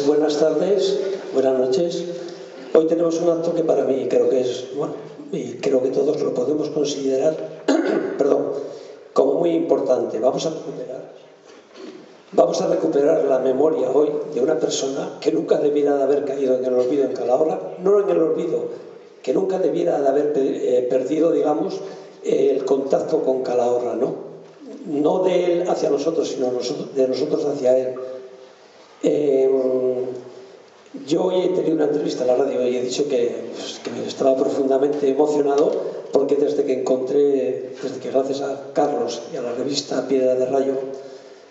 buenas tardes, buenas noches. Hoy tenemos un acto que para mí creo que es, bueno, y creo que todos lo podemos considerar, perdón, como muy importante. Vamos a recuperar la memoria hoy de una persona que nunca debiera de haber caído en el olvido en Calahorra, no en el olvido, que nunca debiera de haber perdido, digamos, el contacto con Calahorra, ¿no? No de él hacia nosotros, sino de nosotros hacia él. Yo hoy he tenido una entrevista en la radio y he dicho que estaba profundamente emocionado porque desde que gracias a Carlos y a la revista Piedra de Rayo,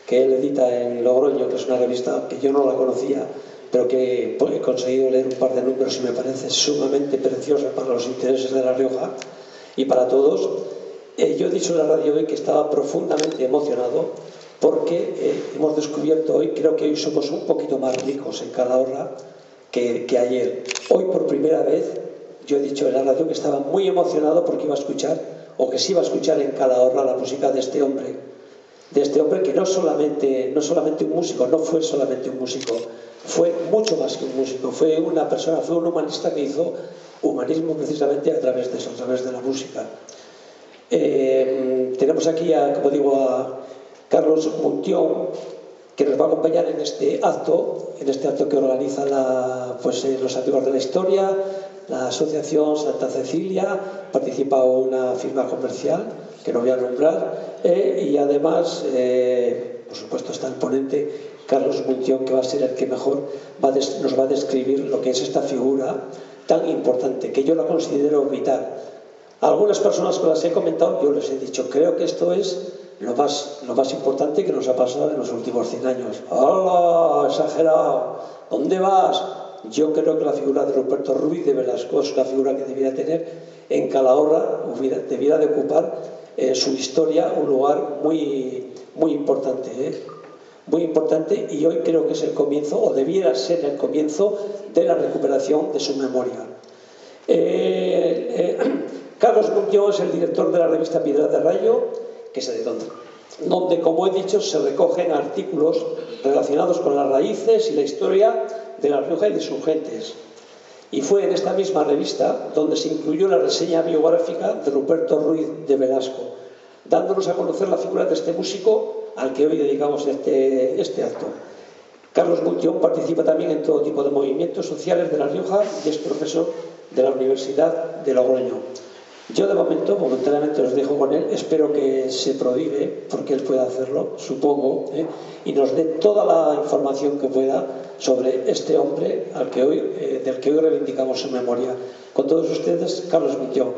que él edita en Logroño, que es una revista que yo no la conocía, pero que he conseguido leer un par de números y me parece sumamente preciosa para los intereses de La Rioja y para todos. Yo he dicho en la radio hoy que estaba profundamente emocionado porque hemos descubierto hoy, creo que hoy somos un poquito más ricos en Calahorra que ayer. Hoy por primera vez yo he dicho en la radio que estaba muy emocionado porque iba a escuchar, o que se iba a escuchar en Calahorra la música de este hombre que no solamente un músico, no fue solamente un músico, fue mucho más que un músico, fue una persona, fue un humanista que hizo humanismo precisamente a través de eso, a través de la música. Tenemos aquí como digo, a Carlos Muntión, que nos va a acompañar en este acto que organiza los Amigos de la Historia, la Asociación Santa Cecilia, participa una firma comercial que no voy a nombrar, y además, por supuesto, está el ponente Carlos Muntión, que va a ser el que mejor nos va a describir lo que es esta figura tan importante, que yo la considero vital. A algunas personas que las he comentado, yo les he dicho, creo que esto es lo más importante que nos ha pasado en los últimos 100 años. ¡Hola! ¡Exagerado! ¿Dónde vas? Yo creo que la figura de Ruperto Ruiz de Velasco es una figura que debiera tener en Calahorra, debiera de ocupar en su historia un lugar muy, muy importante, muy importante, y hoy creo que es el comienzo, o debiera ser el comienzo, de la recuperación de su memoria. Carlos Muntión es el director de la revista Piedra de Rayo, que es de donde, como he dicho, se recogen artículos relacionados con las raíces y la historia de La Rioja y de sus gentes. Y fue en esta misma revista donde se incluyó la reseña biográfica de Ruperto Ruiz de Velasco, dándonos a conocer la figura de este músico al que hoy dedicamos este acto. Carlos Muntión participa también en todo tipo de movimientos sociales de La Rioja y es profesor de la Universidad de Logroño. Yo de momento, momentáneamente os dejo con él, espero que se prodigue, porque él pueda hacerlo, supongo, y nos dé toda la información que pueda sobre este hombre del que hoy reivindicamos su memoria. Con todos ustedes, Carlos Muntión.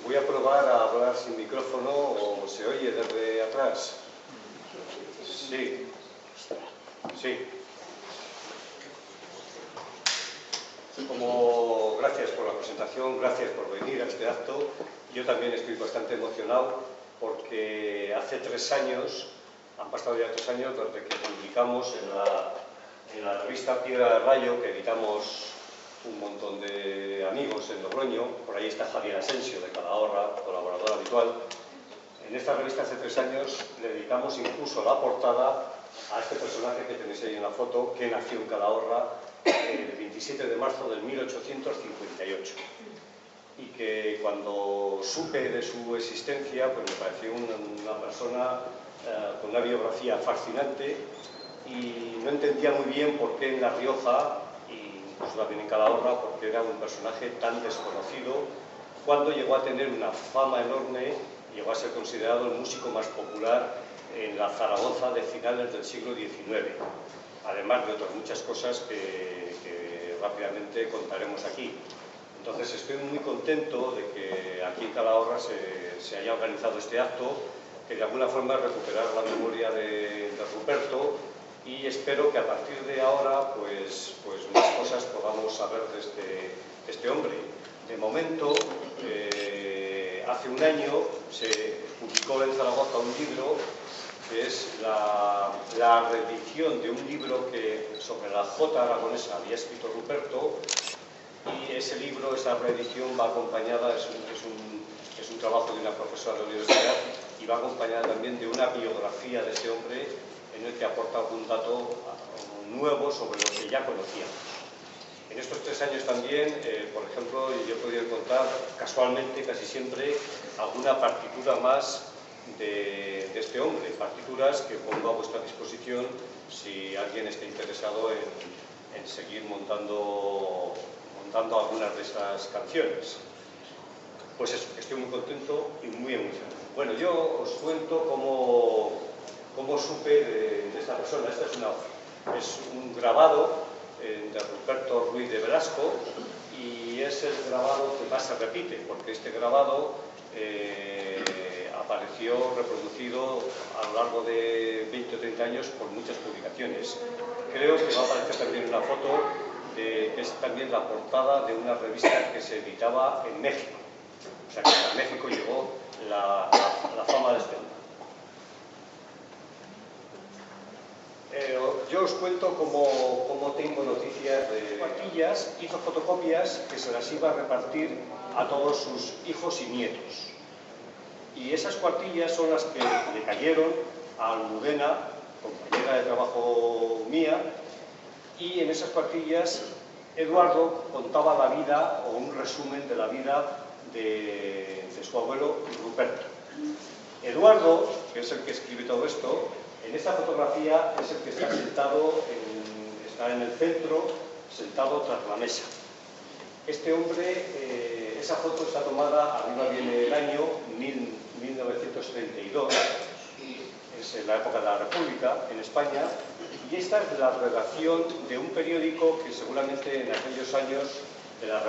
Voy a probar a hablar sin micrófono, o se oye desde atrás. Sí. Sí. Gracias por la presentación, gracias por venir a este acto. Yo también estoy bastante emocionado porque hace 3 años, han pasado ya 3 años desde que publicamos en la revista Piedra de Rayo, que editamos un montón de amigos en Logroño. Por ahí está Javier Asensio de Calahorra, colaborador habitual. En esta revista hace 3 años le dedicamos incluso la portada a este personaje que tenéis ahí en la foto, que nació en Calahorra el 27 de marzo de 1858. Y que cuando supe de su existencia, pues me pareció una persona con una biografía fascinante, y no entendía muy bien por qué en La Rioja, y incluso también en Calahorra, porque era un personaje tan desconocido, cuando llegó a tener una fama enorme, llegó a ser considerado el músico más popular en la Zaragoza de finales del siglo XIX, además de otras muchas cosas que rápidamente contaremos aquí. Entonces estoy muy contento de que aquí en Calahorra se haya organizado este acto, que de alguna forma es recuperar la memoria de Ruperto, y espero que a partir de ahora pues más cosas podamos saber de este hombre. De momento, hace un año se publicó en Zaragoza un libro que es la reedición de un libro sobre la jota aragonesa había escrito Ruperto, y ese libro, esa reedición va acompañada, es es un trabajo de una profesora de la universidad y va acompañada también de una biografía de este hombre en el que aporta algún dato nuevo sobre lo que ya conocíamos. En estos 3 años también, por ejemplo, yo he podido encontrar casualmente, casi siempre, alguna partitura más de este hombre, partituras que pongo a vuestra disposición si alguien está interesado en seguir montando algunas de estas canciones. Pues eso, estoy muy contento y muy emocionado. Bueno, yo os cuento cómo supe de esta persona. Esta es un grabado de Ruperto Ruiz de Velasco y es el grabado que más se repite, porque este grabado apareció reproducido a lo largo de 20 o 30 años por muchas publicaciones. Creo que va a aparecer también una foto que es también la portada de una revista que se editaba en México. O sea que a México llegó la fama de este hombre. Yo os cuento cómo tengo noticias de cuartillas. Hizo fotocopias que se las iba a repartir a todos sus hijos y nietos. Y esas cuartillas son las que le cayeron a Almudena, compañera de trabajo mía, y en esas cuartillas Eduardo contaba la vida o un resumen de la vida de su abuelo Ruperto. Eduardo, que es el que escribe todo esto, en esta fotografía es el que está sentado, está en el centro, sentado tras la mesa. Este hombre, esa foto está tomada, arriba viene el año 1932, es en la época de la República, en España, y esta es la redacción de un periódico que seguramente en aquellos años de la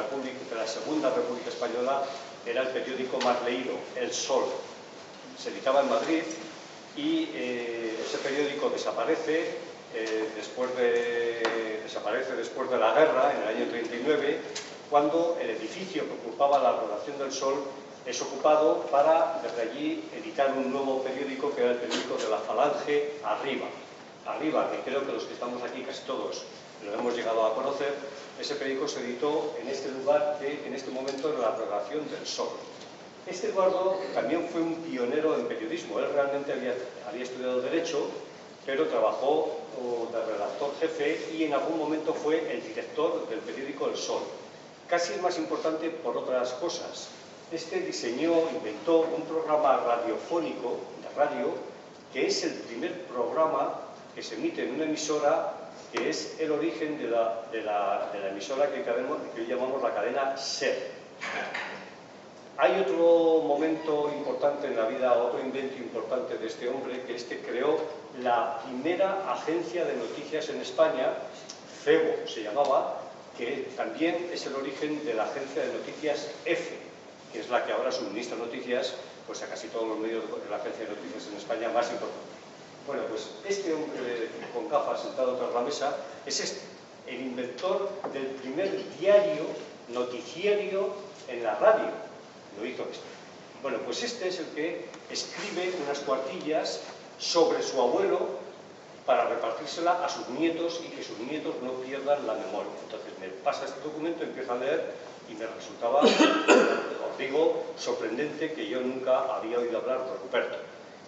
Segunda República Española era el periódico más leído, El Sol. Se editaba en Madrid y ese periódico desaparece después de la guerra, en el año 39, cuando el edificio que ocupaba la redacción del Sol es ocupado para, desde allí, editar un nuevo periódico que era el periódico de la Falange Arriba, que creo que los que estamos aquí, casi todos, lo hemos llegado a conocer. Ese periódico se editó en este lugar que en este momento era la redacción del Sol. Este Eduardo también fue un pionero en periodismo. Él realmente había estudiado Derecho, pero trabajó de redactor jefe y en algún momento fue el director del periódico El Sol. Casi es más importante por otras cosas. Este inventó un programa radiofónico de radio, que es el primer programa que se emite en una emisora, que es el origen de la emisora que hoy llamamos la cadena SER. Hay otro momento importante en la vida, otro invento importante de este hombre, que es que creó la primera agencia de noticias en España, Febo se llamaba, que también es el origen de la agencia de noticias EFE, que es la que ahora suministra noticias pues, a casi todos los medios de la agencia de noticias en España más importante. Bueno, pues este hombre con gafas sentado tras la mesa es el inventor del primer noticiario en la radio. Lo hizo este. Bueno, pues este es el que escribe unas cuartillas sobre su abuelo para repartírsela a sus nietos y que sus nietos no pierdan la memoria. Entonces me pasa este documento, empiezo a leer y me resultaba, os digo, sorprendente que yo nunca había oído hablar de Ruperto.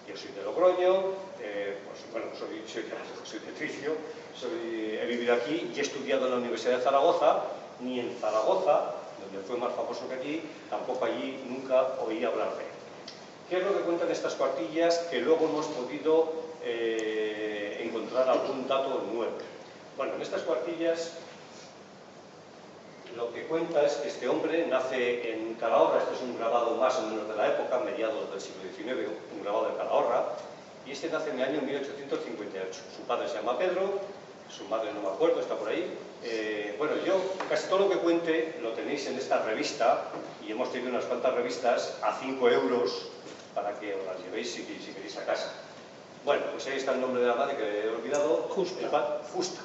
Yo soy de Logroño, soy de Tricio, he vivido aquí y he estudiado en la Universidad de Zaragoza, ni en Zaragoza, donde fue más famoso que aquí, tampoco allí nunca oí hablar de él. ¿Qué es lo que cuentan estas cuartillas que luego hemos podido encontrar algún dato nuevo? Bueno, en estas cuartillas lo que cuenta es que este hombre nace en Calahorra. Este es un grabado más o menos de la época, mediados del siglo XIX, un grabado de Calahorra, y este nace en el año 1858. Su padre se llama Pedro, su madre no me acuerdo, está por ahí. Bueno, yo casi todo lo que cuente lo tenéis en esta revista, y hemos tenido unas cuantas revistas a 5 euros para que os las llevéis si queréis a casa. Bueno, pues ahí está el nombre de la madre que he olvidado. Justa.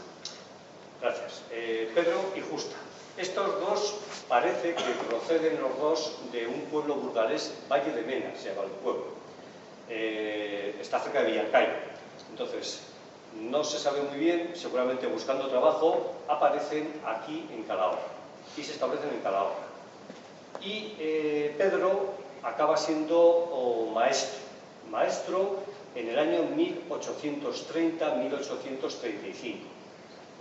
Gracias. Pedro y Justa. Estos dos parece que proceden los dos de un pueblo burgalés, Valle de Mena, se llama el pueblo. Está cerca de Villarcayo. Entonces, no se sabe muy bien, seguramente buscando trabajo, aparecen aquí en Calahorra y se establecen en Calahorra. Y Pedro acaba siendo maestro en el año 1830-1835.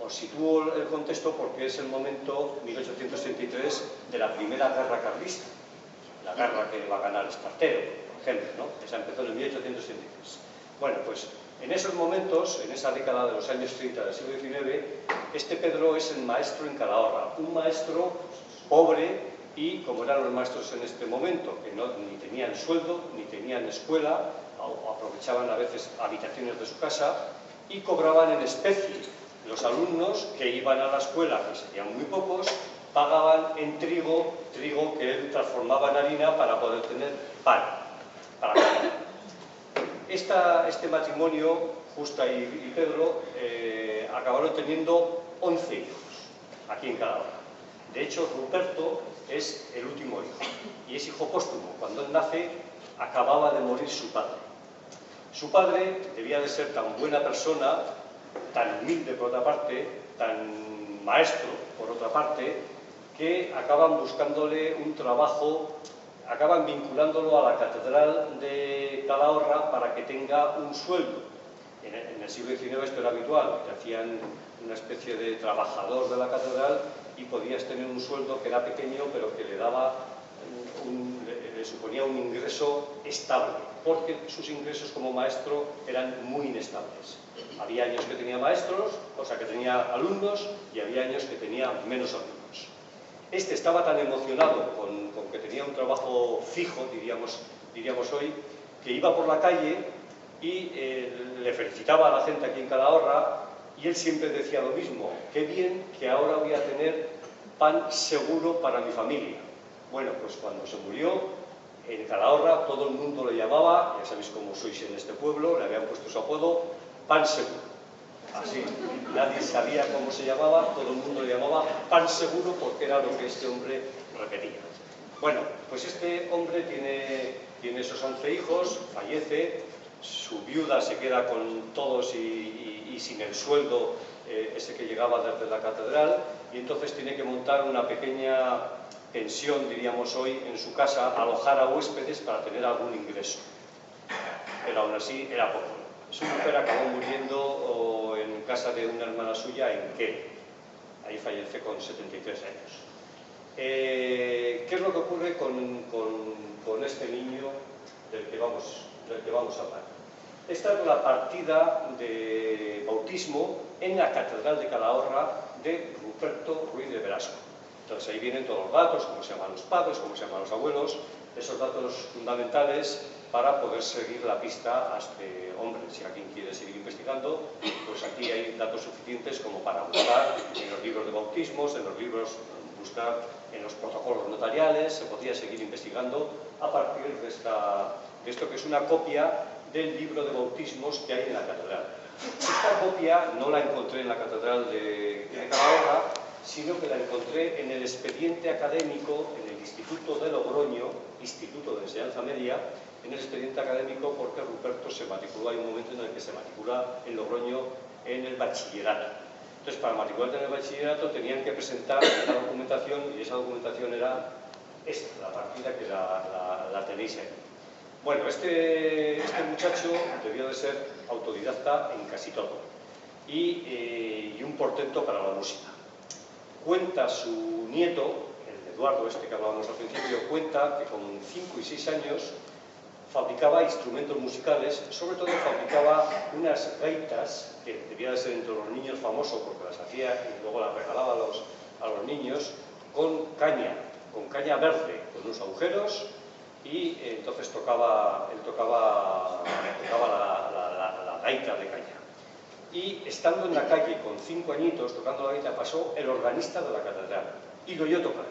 Os sitúo el contexto porque es el momento, 1833, de la primera guerra carlista, la guerra que va a ganar Espartero, por ejemplo, ¿no? Esa empezó en 1833. Bueno, pues en esos momentos, en esa década de los años 30 del siglo XIX, este Pedro es el maestro en Calahorra, un maestro pobre y, como eran los maestros en este momento, que ni tenían sueldo, ni tenían escuela, o aprovechaban a veces habitaciones de su casa y cobraban en especie. Los alumnos que iban a la escuela, que serían muy pocos, pagaban en trigo que él transformaba en harina para poder tener pan, para comer. Este matrimonio, Justa y Pedro, acabaron teniendo 11 hijos aquí en Calahorra. De hecho, Ruperto es el último hijo y es hijo póstumo. Cuando él nace, acababa de morir su padre. Su padre debía de ser tan buena persona, tan humilde por otra parte, tan maestro por otra parte, que acaban buscándole un trabajo, acaban vinculándolo a la catedral de Calahorra para que tenga un sueldo. En el siglo XIX esto era habitual, te hacían una especie de trabajador de la catedral y podías tener un sueldo que era pequeño pero que le suponía un ingreso estable, porque sus ingresos como maestro eran muy inestables. Había años que tenía maestros, o sea que tenía alumnos, y había años que tenía menos alumnos. Este estaba tan emocionado con que tenía un trabajo fijo, diríamos hoy, que iba por la calle y le felicitaba a la gente aquí en Calahorra, y él siempre decía lo mismo: qué bien que ahora voy a tener pan seguro para mi familia. Bueno, pues cuando se murió, en Calahorra todo el mundo le llamaba, ya sabéis cómo sois en este pueblo, le habían puesto su apodo, Pan Seguro. Así, nadie sabía cómo se llamaba, todo el mundo le llamaba Pan Seguro porque era lo que este hombre repetía. Bueno, pues este hombre tiene esos 11 hijos, fallece, su viuda se queda con todos y sin el sueldo ese que llegaba desde la catedral, y entonces tiene que montar una pequeña pensión, diríamos hoy, en su casa, alojar a huéspedes para tener algún ingreso. Pero aún así era poco. Su mujer acabó muriendo en casa de una hermana suya en Quere. Ahí fallece con 73 años. ¿Qué es lo que ocurre con este niño del que vamos a hablar? Esta es la partida de bautismo en la Catedral de Calahorra de Ruperto Ruiz de Velasco. Entonces ahí vienen todos los datos, cómo se llaman los padres, cómo se llaman los abuelos, esos datos fundamentales para poder seguir la pista a este hombre. Si alguien quiere seguir investigando, pues aquí hay datos suficientes como para buscar en los libros de bautismos, buscar en los protocolos notariales. Se podría seguir investigando a partir de esto que es una copia del libro de bautismos que hay en la catedral. Esta copia no la encontré en la catedral de Calahorra, sino que la encontré en el expediente académico en el Instituto de Logroño, Instituto de Enseñanza Media, en el expediente académico, porque Ruperto se matriculó, hay un momento en el que se matricula en Logroño en el bachillerato. Entonces, para matricularte en el bachillerato tenían que presentar una documentación, y esa documentación era esta, la partida que la tenéis ahí. Bueno, este muchacho debió de ser autodidacta en casi todo y un portento para la música. Cuenta su nieto, el Eduardo este que hablábamos al principio, cuenta que con 5 y 6 años fabricaba instrumentos musicales, sobre todo fabricaba unas gaitas que debía de ser entre los niños famoso porque las hacía y luego las regalaba a los niños con caña verde, con unos agujeros, y entonces él tocaba la gaita de caña. Y estando en la calle con 5 añitos tocando la gaita, pasó el organista de la catedral y lo oyó tocar.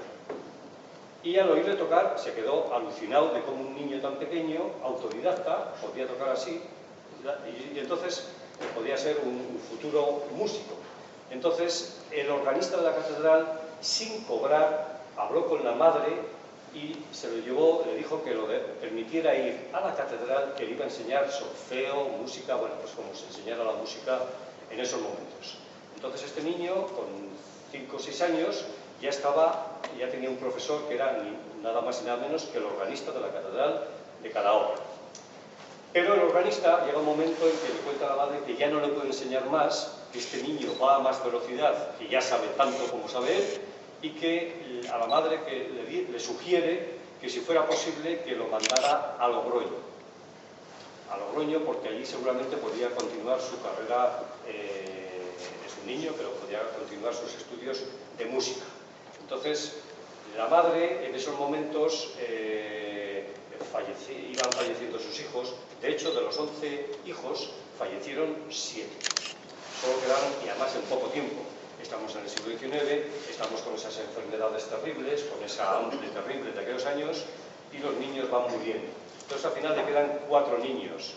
Y al oírle tocar se quedó alucinado de cómo un niño tan pequeño, autodidacta, podía tocar así, y entonces podía ser un futuro músico. Entonces el organista de la catedral, sin cobrar, habló con la madre y se lo llevó, le dijo que lo permitiera ir a la catedral, que le iba a enseñar solfeo, música, bueno, pues como se enseñara la música en esos momentos. Entonces este niño, con 5 o 6 años, ya tenía un profesor que era nada más y nada menos que el organista de la Catedral de Calahorra. Pero el organista llega un momento en que le cuenta a la madre que ya no le puede enseñar más, que este niño va a más velocidad, que ya sabe tanto como sabe él, y que a la madre que le sugiere que si fuera posible que lo mandara a Logroño. A Logroño, porque allí seguramente podía continuar su carrera, es un niño, pero podía continuar sus estudios de música. Entonces, la madre en esos momentos iban falleciendo sus hijos. De hecho, de los 11 hijos, fallecieron 7. Solo quedaron, y además en poco tiempo. Estamos en el siglo XIX, estamos con esas enfermedades terribles, con esa hambre terrible de aquellos años, y los niños van muriendo. Entonces, al final le quedan 4 niños.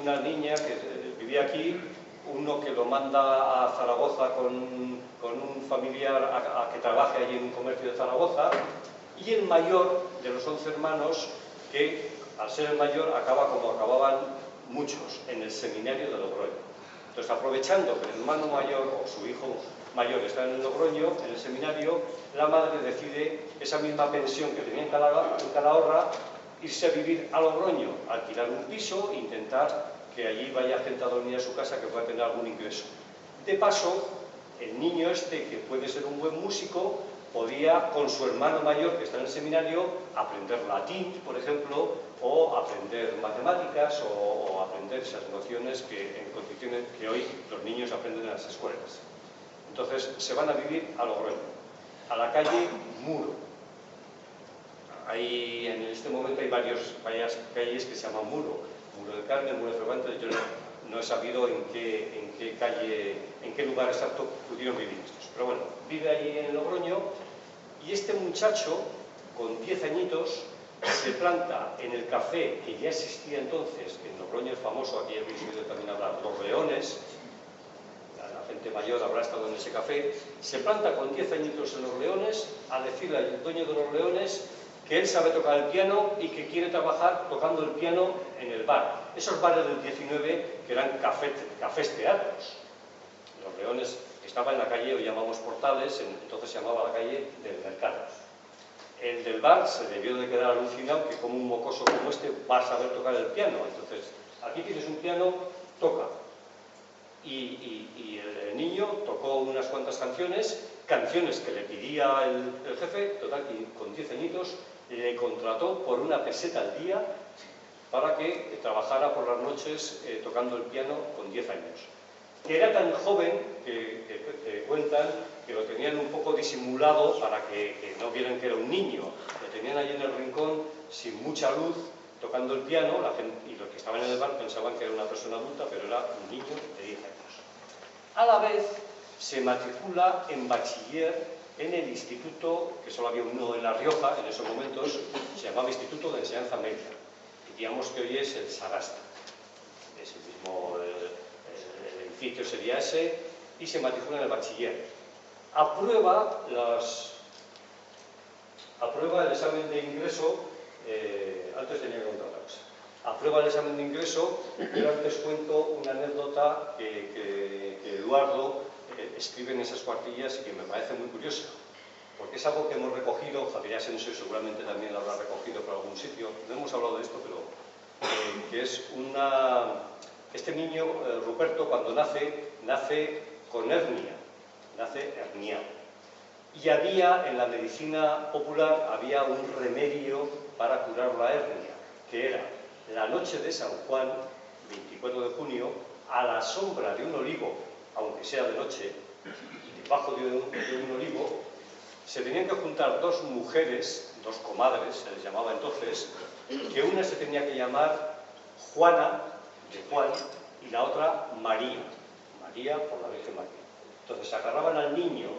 Una niña que vivía aquí, uno que lo manda a Zaragoza con un familiar a que trabaje allí en un comercio de Zaragoza, y el mayor de los 11 hermanos, que al ser el mayor acaba como acababan muchos, en el seminario de Logroño. Entonces, aprovechando que el hermano mayor o su hijo mayor está en el Logroño, en el seminario, la madre decide esa misma pensión que tenía en Calahorra, irse a vivir a Logroño, alquilar un piso e intentar que allí vaya gente a dormir a su casa, que pueda tener algún ingreso. De paso, el niño este, que puede ser un buen músico, podía, con su hermano mayor que está en el seminario, aprender latín, por ejemplo, o aprender matemáticas, o aprender esas nociones en condiciones que hoy los niños aprenden en las escuelas. Entonces, se van a vivir a Logroño, a la calle Muro. En este momento hay varias calles que se llaman Muro. Muro del Carmen, Muro de Cervantes. Yo no he sabido en qué calle, en qué lugar exacto pudieron vivir estos. Pero bueno, vive allí en Logroño, y este muchacho, con 10 añitos, se planta en el café que ya existía entonces, que en Logroño es famoso, aquí habéis oído también hablar, Los Leones. La gente mayor habrá estado en ese café. Se planta con 10 añitos en Los Leones a decirle al dueño de Los Leones que él sabe tocar el piano y que quiere trabajar tocando el piano en el bar. Esos bares del 19 que eran cafés teatros. Los Leones estaba en la calle, hoy llamamos Portales, entonces se llamaba la calle del Mercado. El del bar se debió de quedar alucinado que como un mocoso como este va a saber tocar el piano. Entonces, aquí tienes un piano, toca. Y el niño tocó unas cuantas canciones que le pedía el jefe, total, y con 10 añitos le contrató por 1 peseta al día para que trabajara por las noches tocando el piano con 10 años. Que era tan joven que cuentan que lo tenían un poco disimulado para que no vieran que era un niño. Lo tenían allí en el rincón, sin mucha luz, tocando el piano, y los que estaban en el bar pensaban que era una persona adulta, pero era un niño de 10 años. A la vez, se matricula en bachiller en el instituto, que solo había uno en La Rioja en esos momentos, se llamaba Instituto de Enseñanza Media. Diríamos que hoy es el Sagasta. Es el mismo, el edificio sería ese, y se matricula en el bachiller. Aprueba el examen de ingreso, antes tenía que contar otra cosa. Aprueba el examen de ingreso, pero antes cuento una anécdota que Eduardo escribe en esas cuartillas y que me parece muy curiosa, porque es algo que hemos recogido, Javier Asensio seguramente también lo habrá recogido por algún sitio, no hemos hablado de esto, pero que es este niño, Ruperto, cuando nace con hernia, nace herniado. Y en la medicina popular, había un remedio para curar la hernia, que era la noche de San Juan, 24 de junio, a la sombra de un olivo, aunque sea de noche, debajo de un olivo, se tenían que juntar 2 mujeres, 2 comadres, se les llamaba entonces, que una se tenía que llamar Juana, de Juan, y la otra María, María por la Virgen María. Entonces se agarraban al niño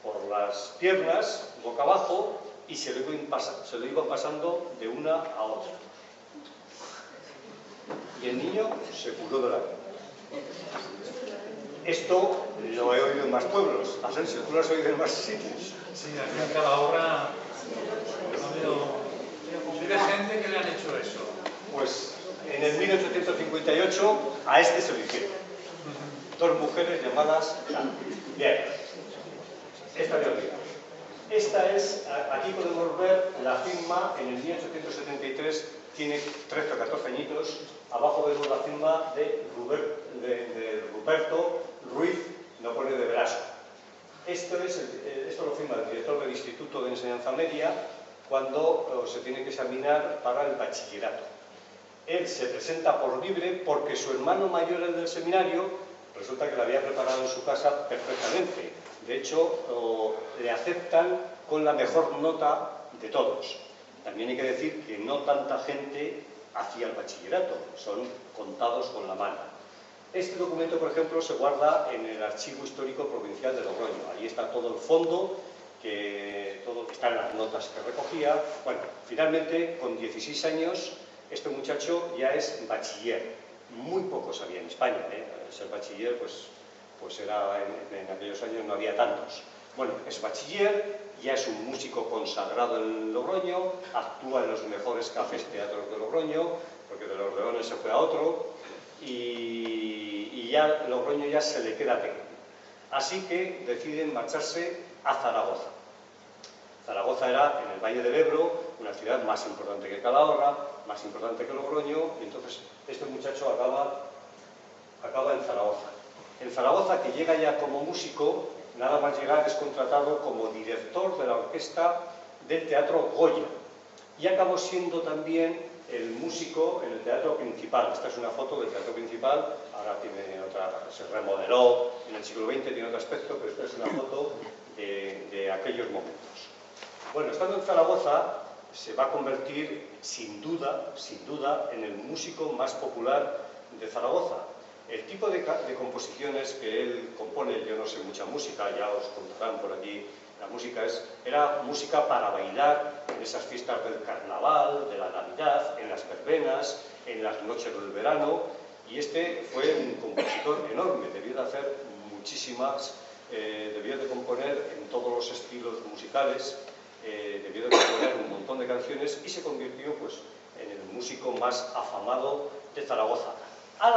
por las piernas, boca abajo, y se lo iban pasando de una a otra. Y el niño se curó de la vida. Esto lo he oído en más pueblos. Asensio, ¿tú lo has oído en más sitios? Sí, aquí en Calahorra ha habido gente que le han hecho eso. Pues en el 1858 a este se lo hicieron. 2 mujeres llamadas... Bien, esta de olvidar. Esta es, aquí podemos ver la firma en el 1873, tiene 13 o 14 añitos. Abajo vemos la firma de Ruperto Ruiz, no pone de Velasco. Esto lo firma el director del Instituto de Enseñanza Media cuando se tiene que examinar para el bachillerato. Él se presenta por libre porque su hermano mayor, el del seminario, resulta que lo había preparado en su casa perfectamente. De hecho, le aceptan con la mejor nota de todos. También hay que decir que no tanta gente hacía el bachillerato, son contados con la mano. Este documento, por ejemplo, se guarda en el Archivo Histórico Provincial de Logroño. Ahí está todo el fondo, todo están las notas que recogía. Bueno, finalmente, con 16 años, este muchacho ya es bachiller. Muy pocos había en España, Ser bachiller, pues era en aquellos años no había tantos. Bueno, es bachiller, ya es un músico consagrado en Logroño, actúa en los mejores cafés teatros de Logroño, porque de Los Leones se fue a otro, y ya Logroño ya se le queda pequeño. Así que deciden marcharse a Zaragoza. Zaragoza era, en el Valle del Ebro, una ciudad más importante que Calahorra, más importante que Logroño, y entonces este muchacho acaba en Zaragoza. En Zaragoza, que llega ya como músico, nada más llegar es contratado como director de la orquesta del Teatro Goya, y acabó siendo también el músico en el Teatro Principal. Esta es una foto del Teatro Principal, ahora tiene otra, se remodeló en el siglo XX, tiene otro aspecto, pero esta es una foto de aquellos momentos. Bueno, estando en Zaragoza, se va a convertir sin duda, en el músico más popular de Zaragoza. El tipo de composiciones que él compone, yo no sé mucha música, ya os contarán por aquí, la música era música para bailar en esas fiestas del carnaval, de la Navidad, en las verbenas, en las noches del verano, y este fue un compositor enorme, debió de hacer muchísimas, debió de componer en todos los estilos musicales, debió de componer un montón de canciones y se convirtió pues, en el músico más afamado de Zaragoza. A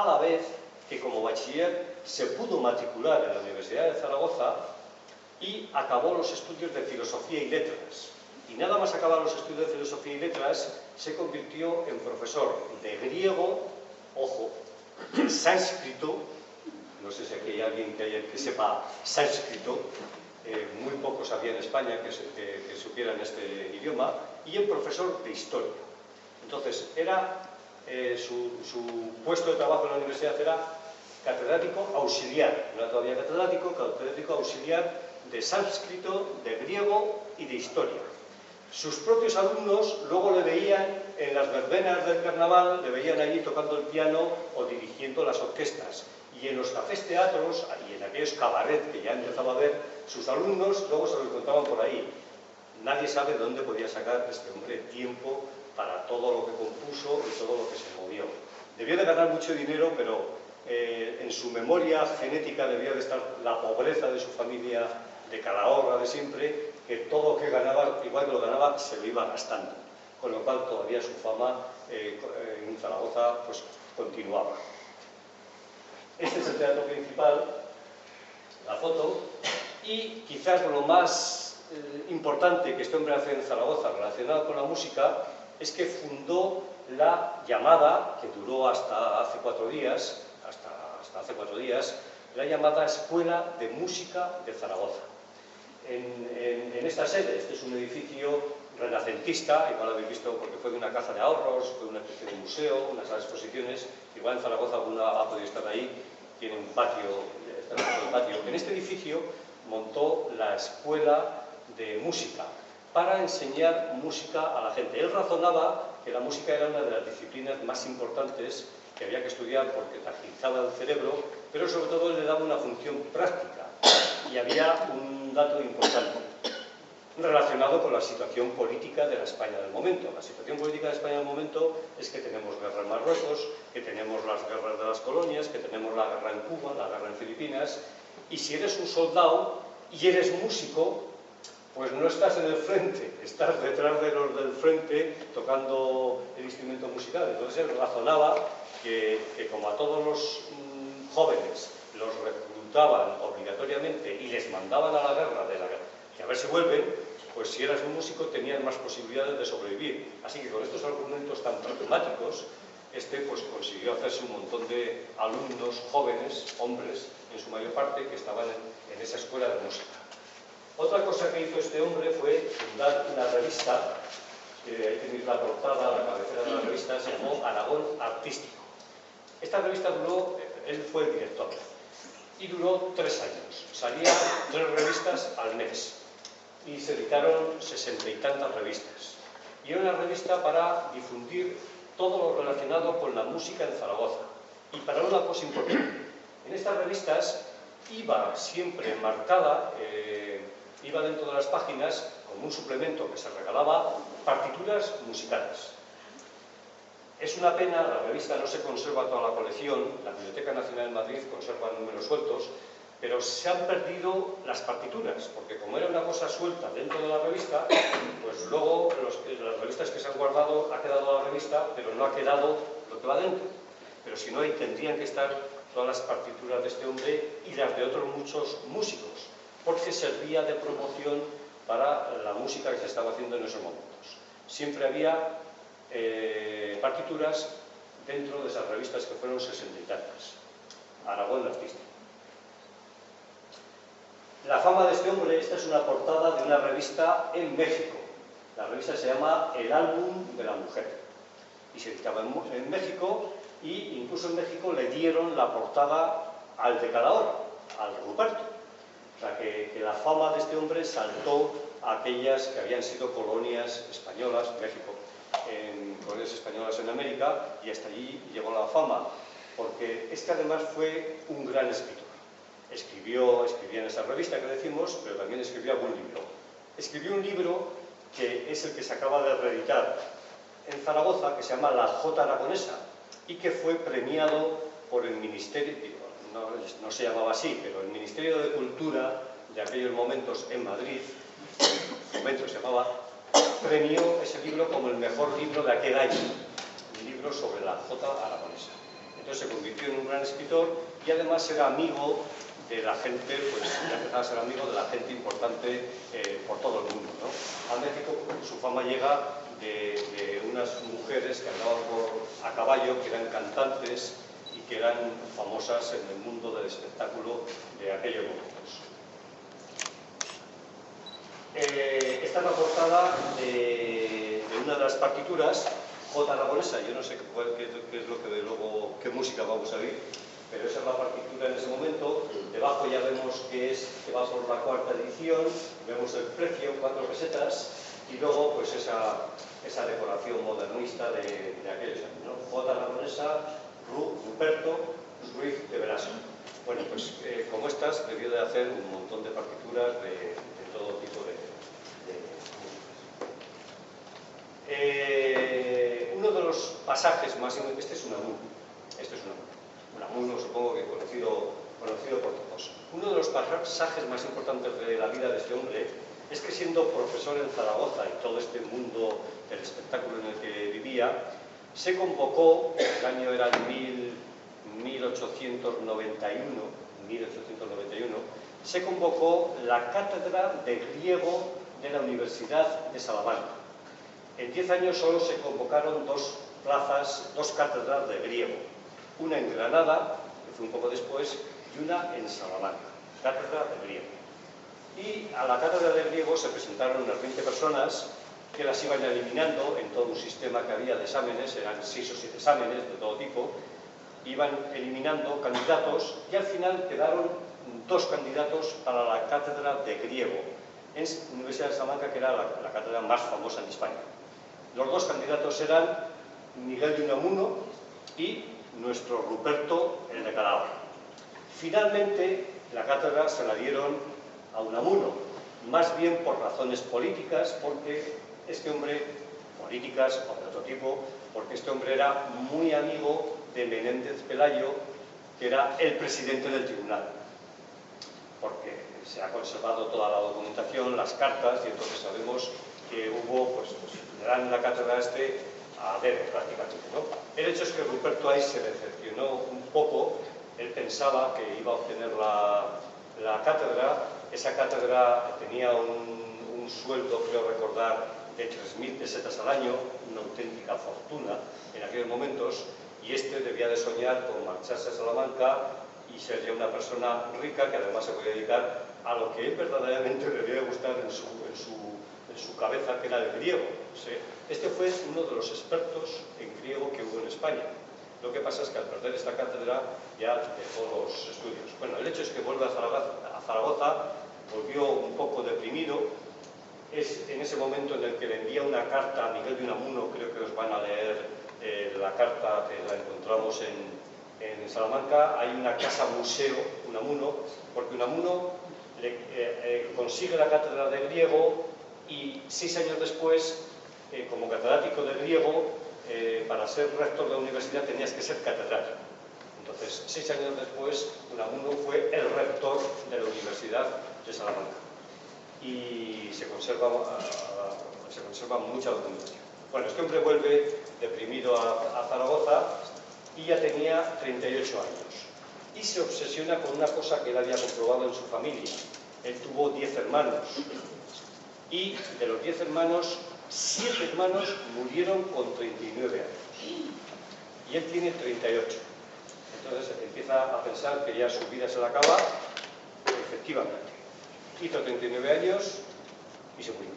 la vez que como bachiller se pudo matricular en la Universidad de Zaragoza y acabó los estudios de Filosofía y Letras. Y nada más acabar los estudios de Filosofía y Letras, se convirtió en profesor de griego, ojo, de sánscrito, no sé si aquí hay alguien que sepa sánscrito, muy pocos había en España que supieran este idioma, y en profesor de historia. Entonces, su puesto de trabajo en la universidad era catedrático auxiliar, no era todavía catedrático auxiliar de sánscrito, de griego y de historia. Sus propios alumnos luego le veían en las verbenas del carnaval, le veían allí tocando el piano o dirigiendo las orquestas. Y en los cafés teatros y en aquellos cabaret que ya empezaba a ver, sus alumnos luego se lo encontraban por ahí. Nadie sabe de dónde podía sacar este hombre tiempo para todo lo que compuso y todo lo que se movió. Debió de ganar mucho dinero, pero en su memoria genética debía de estar la pobreza de su familia de Calahorra de siempre, que todo lo que ganaba, igual que lo ganaba, se lo iba gastando. Con lo cual todavía su fama en Zaragoza pues, continuaba. Este es el Teatro Principal, la foto, y quizás lo más importante que este hombre hace en Zaragoza relacionado con la música es que fundó la llamada, que duró hasta hace 4 días, la llamada Escuela de Música de Zaragoza. En esta sede, este es un edificio renacentista, igual lo habéis visto porque fue de una caja de ahorros, fue una especie de museo, unas exposiciones, igual en Zaragoza alguna ha podido estar ahí, tiene un patio, está dentro del patio. En este edificio montó la Escuela de Música para enseñar música a la gente. Él razonaba que la música era una de las disciplinas más importantes que había que estudiar porque te agilizaba el cerebro, pero sobre todo le daba una función práctica. Y había un dato importante relacionado con la situación política de la España del momento. La situación política de España del momento es que tenemos guerra en Marruecos, que tenemos las guerras de las colonias, que tenemos la guerra en Cuba, la guerra en Filipinas, y si eres un soldado y eres músico, pues no estás en el frente, estás detrás de los del frente tocando el instrumento musical. Entonces él razonaba que como a todos los jóvenes los reclutaban obligatoriamente y les mandaban a la guerra Y a ver si vuelven, pues si eras un músico tenías más posibilidades de sobrevivir. Así que con estos argumentos tan pragmáticos, pues consiguió hacerse un montón de alumnos jóvenes, hombres, en su mayor parte, que estaban en esa escuela de música. Otra cosa que hizo este hombre fue fundar una revista, que ahí tenéis la portada, la cabecera de la revista, se llamó Aragón Artístico. Esta revista duró, él fue el director, y duró 3 años. Salían 3 revistas al mes y se editaron 60 y tantas revistas. Y era una revista para difundir todo lo relacionado con la música en Zaragoza. Y para una cosa importante, en estas revistas iba siempre marcada, iba dentro de las páginas, como un suplemento que se regalaba, partituras musicales. Es una pena, la revista no se conserva toda la colección, la Biblioteca Nacional de Madrid conserva números sueltos, pero se han perdido las partituras, porque como era una cosa suelta dentro de la revista, pues luego las revistas que se han guardado, ha quedado la revista, pero no ha quedado lo que va dentro. Pero si no, ahí tendrían que estar todas las partituras de este hombre y las de otros muchos músicos, porque servía de promoción para la música que se estaba haciendo en esos momentos. Siempre había partituras dentro de esas revistas que fueron 60 y tantas. Aragón Artístico. La fama de este hombre, esta es una portada de una revista en México. La revista se llama El Álbum de la Mujer. Y se editaba en México, y incluso en México le dieron la portada al de cada hora, al Ruperto. O sea que la fama de este hombre saltó a aquellas que habían sido colonias españolas, México, colonias españolas en América, y hasta allí llegó la fama, porque este además fue un gran escritor. Escribía en esa revista que decimos, pero también escribió algún libro. Escribió un libro que es el que se acaba de reeditar en Zaragoza, que se llama La Jota Aragonesa, y que fue premiado por el Ministerio, no se llamaba así, pero el Ministerio de Cultura de aquellos momentos en Madrid, en momento se llamaba, premió ese libro como el mejor libro de aquel año, un libro sobre la Jota Aragonesa. Entonces se convirtió en un gran escritor y además era amigo de la gente, pues ya empezaba a ser amigo de la gente importante por todo el mundo, ¿no? A México su fama llega de unas mujeres que andaban a caballo, que eran cantantes y que eran famosas en el mundo del espectáculo de aquellos momentos. Esta es la portada de una de las partituras, Jota Aragonesa. Yo no sé qué es lo que luego, qué música vamos a oír, pero esa es la partitura en ese momento. Debajo ya vemos que va por la 4ª edición, vemos el precio, 4 pesetas, y luego pues esa decoración modernista de aquellos años, ¿no? Jota Aragonesa, Ruperto Ruiz de Velasco. Bueno, pues como estas, debió de hacer un montón de partituras de todo tipo de música. Uno de los pasajes más... Este es Unamuno, supongo que conocido por todos. Uno de los pasajes más importantes de la vida de este hombre es que, siendo profesor en Zaragoza y todo este mundo del espectáculo en el que vivía, se convocó, el año era 1891, se convocó la cátedra de griego de la Universidad de Salamanca. En 10 años solo se convocaron 2 cátedras de griego, una en Granada, que fue un poco después, y una en Salamanca, cátedra de griego. Y a la cátedra de griego se presentaron unas 20 personas que las iban eliminando en todo un sistema que había de exámenes, eran 6 o 7 exámenes de todo tipo, iban eliminando candidatos y al final quedaron 2 candidatos para la cátedra de griego en la Universidad de Salamanca, que era la cátedra más famosa en España. Los 2 candidatos eran Miguel de Unamuno y nuestro Ruperto, el de cada hora. Finalmente, la cátedra se la dieron a Unamuno, más bien por razones políticas, porque este hombre, políticas o de otro tipo, porque este hombre era muy amigo de Menéndez Pelayo, que era el presidente del tribunal, porque se ha conservado toda la documentación, las cartas, y entonces sabemos que hubo, pues le dan la cátedra a dedo prácticamente, ¿no? El hecho es que Ruperto ahí se decepcionó un poco. Él pensaba que iba a obtener la cátedra. Esa cátedra tenía un sueldo, creo recordar, de 3.000 pesetas al año, una auténtica fortuna en aquellos momentos, y debía de soñar con marcharse a Salamanca y ser ya una persona rica que además se podía dedicar a lo que él verdaderamente le debía gustar en su cabeza, que era el griego. ¿Sí? Este fue uno de los expertos en griego que hubo en España. Lo que pasa es que al perder esta cátedra ya dejó los estudios. Bueno, el hecho es que vuelve a Zaragoza, volvió un poco deprimido. Es en ese momento en el que le envía una carta a Miguel de Unamuno, creo que os van a leer la carta que la encontramos en Salamanca. Hay una casa museo, Unamuno, porque Unamuno consigue la cátedra de griego y 6 años después, como catedrático de griego, para ser rector de la universidad tenías que ser catedrático. Entonces, 6 años después, Unamuno fue el rector de la Universidad de Salamanca. Y se conserva mucha documentación. Bueno, este hombre vuelve deprimido a Zaragoza y ya tenía 38 años. Y se obsesiona con una cosa que él había comprobado en su familia. Él tuvo 10 hermanos. Y de los 10 hermanos, 7 hermanos murieron con 39 años. Y él tiene 38. Entonces empieza a pensar que ya su vida se la acaba. Efectivamente. Hizo 39 años y se murió.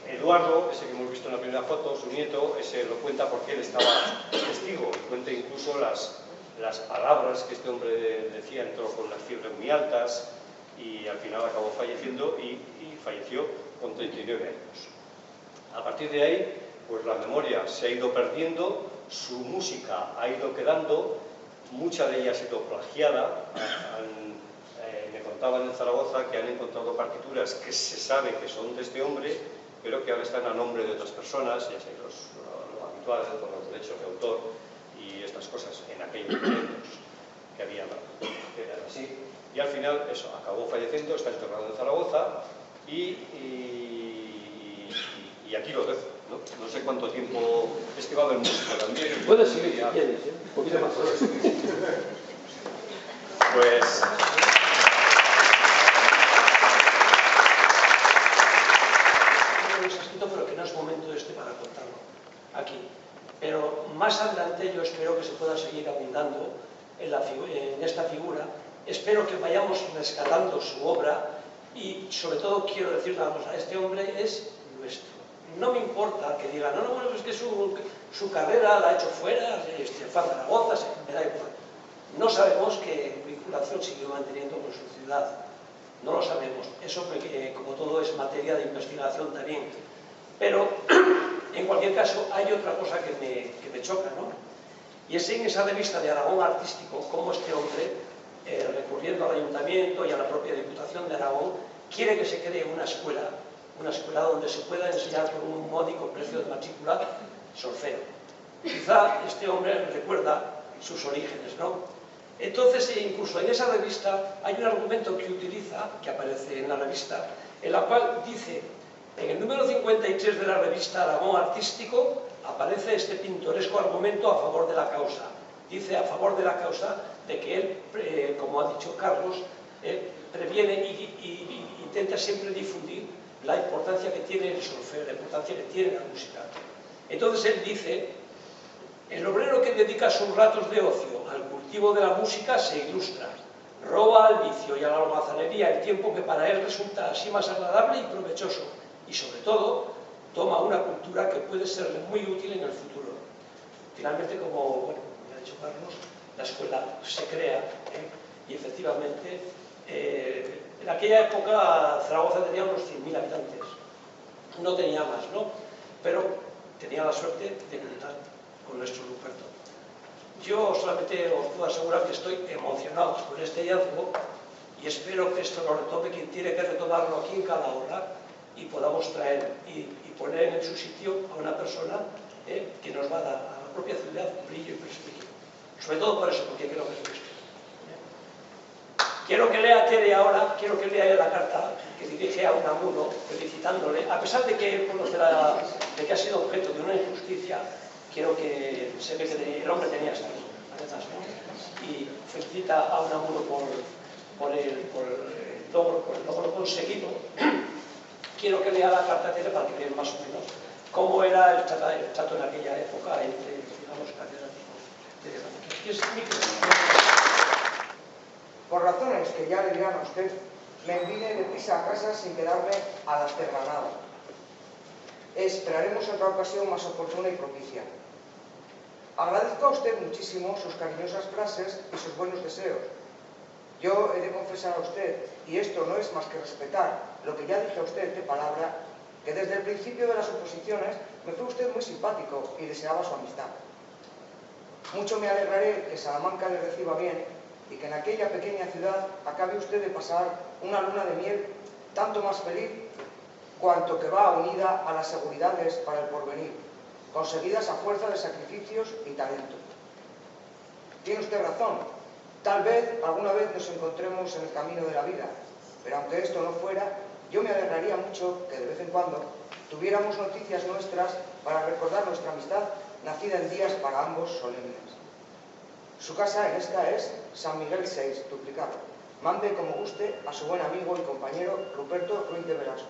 Eduardo, ese que hemos visto en la primera foto, su nieto, ese lo cuenta porque él estaba testigo. Y cuenta incluso las palabras que este hombre decía. Entró con las fiebres muy altas y al final acabó falleciendo y falleció con 39 años. A partir de ahí, pues la memoria se ha ido perdiendo, su música ha ido quedando, mucha de ella ha sido plagiada. Me contaban en Zaragoza que han encontrado partituras que se sabe que son de este hombre, pero que ahora están a nombre de otras personas, ya sé, lo habitual con los derechos de autor y estas cosas en aquellos momentos que había, que eran así. Y al final, eso, acabó falleciendo, está enterrado en Zaragoza y aquí lo dejo, ¿no? No sé cuánto tiempo, es que va a haber música también. Puedes seguir, si quieres, un poquito más. Pues... pero que no es momento para contarlo aquí. Pero más adelante yo espero que se pueda seguir abundando en esta figura. Espero que vayamos rescatando su obra y sobre todo quiero decir una cosa, este hombre es nuestro. No me importa que digan, no, bueno, es que su carrera la ha hecho fuera, fue a Zaragoza, me da igual. No sabemos qué vinculación siguió manteniendo con su ciudad. No lo sabemos. Eso, como todo, es materia de investigación también. Pero, en cualquier caso, hay otra cosa que me choca, ¿no? Y es en esa revista de Aragón Artístico, cómo este hombre, recurriendo al Ayuntamiento y a la propia Diputación de Aragón, quiere que se cree una escuela donde se pueda enseñar por un módico precio de matrícula solfeo. Quizá este hombre recuerda sus orígenes, ¿no? Entonces, incluso en esa revista hay un argumento que utiliza, que aparece en la revista, en la cual dice, en el número 53 de la revista Aragón Artístico, aparece este pintoresco argumento a favor de la causa. Dice a favor de la causa de que él, como ha dicho Carlos, previene y intenta siempre difundir la importancia que tiene el solfeo, la importancia que tiene la música. Entonces él dice, el obrero que dedica sus ratos de ocio al cultivo de la música se ilustra, roba al vicio y a la holgazanería el tiempo que para él resulta así más agradable y provechoso, y sobre todo toma una cultura que puede serle muy útil en el futuro. Finalmente, como ya ha dicho Carlos, la escuela se crea y efectivamente en aquella época Zaragoza tenía unos 100.000 habitantes, no tenía más, ¿no? Pero tenía la suerte de contar con nuestro Ruperto. Yo solamente os puedo asegurar que estoy emocionado con este hallazgo y espero que esto lo retome quien tiene que retomarlo aquí en Calahorra y podamos traer y poner en su sitio a una persona que nos va a dar a la propia ciudad brillo y prestigio. Sobre todo por eso, porque creo que es nuestro. Quiero que lea Tere ahora, quiero que lea la carta que dirige a Unamuno, felicitándole, a pesar de que él conocerá de que ha sido objeto de una injusticia. Quiero que se ve que el hombre tenía estas, ¿no? Y felicita a Unamuno por por el logro conseguido, quiero que lea la carta para que vean más o menos cómo era el trato en aquella época entre, digamos, catedráticos de Por razones que ya le dirán a usted, me envine deprisa a casa sin quedarme a las de Granada. Esperaremos otra ocasión más oportuna y propicia. Agradezco a usted muchísimo sus cariñosas frases y sus buenos deseos. Yo he de confesar a usted, y esto no es más que respetar lo que ya dije a usted de palabra, que desde el principio de las oposiciones me fue usted muy simpático y deseaba su amistad. Mucho me alegraré que Salamanca le reciba bien y que en aquella pequeña ciudad acabe usted de pasar una luna de miel tanto más feliz cuanto que va unida a las seguridades para el porvenir, conseguidas a fuerza de sacrificios y talento. Tiene usted razón, tal vez alguna vez nos encontremos en el camino de la vida, pero aunque esto no fuera, yo me alegraría mucho que de vez en cuando tuviéramos noticias nuestras para recordar nuestra amistad nacida en días para ambos solemnes. Su casa en esta es San Miguel 6, duplicado. Mande como guste a su buen amigo y compañero Ruperto Ruiz de Velasco.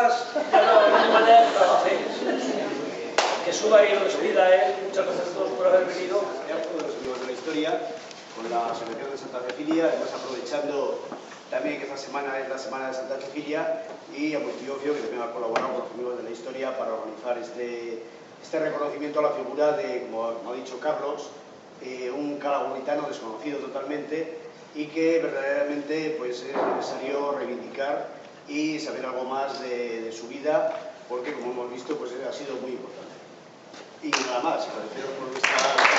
más, ya no hay manera que trabajéis. Que suba y lo despida a él. Muchas gracias a todos por haber venido. Todos los amigos de la historia, con la Asociación de Santa Cecilia, además aprovechando también que esta semana es la Semana de Santa Cecilia y a Multiofio, que también ha colaborado con los amigos de la historia para organizar este reconocimiento a la figura de, como ha dicho Carlos, un calabolitano desconocido totalmente y que verdaderamente pues, es necesario reivindicar y saber algo más de su vida, porque como hemos visto pues, ha sido muy importante. Y nada más, agradeceros por vuestra...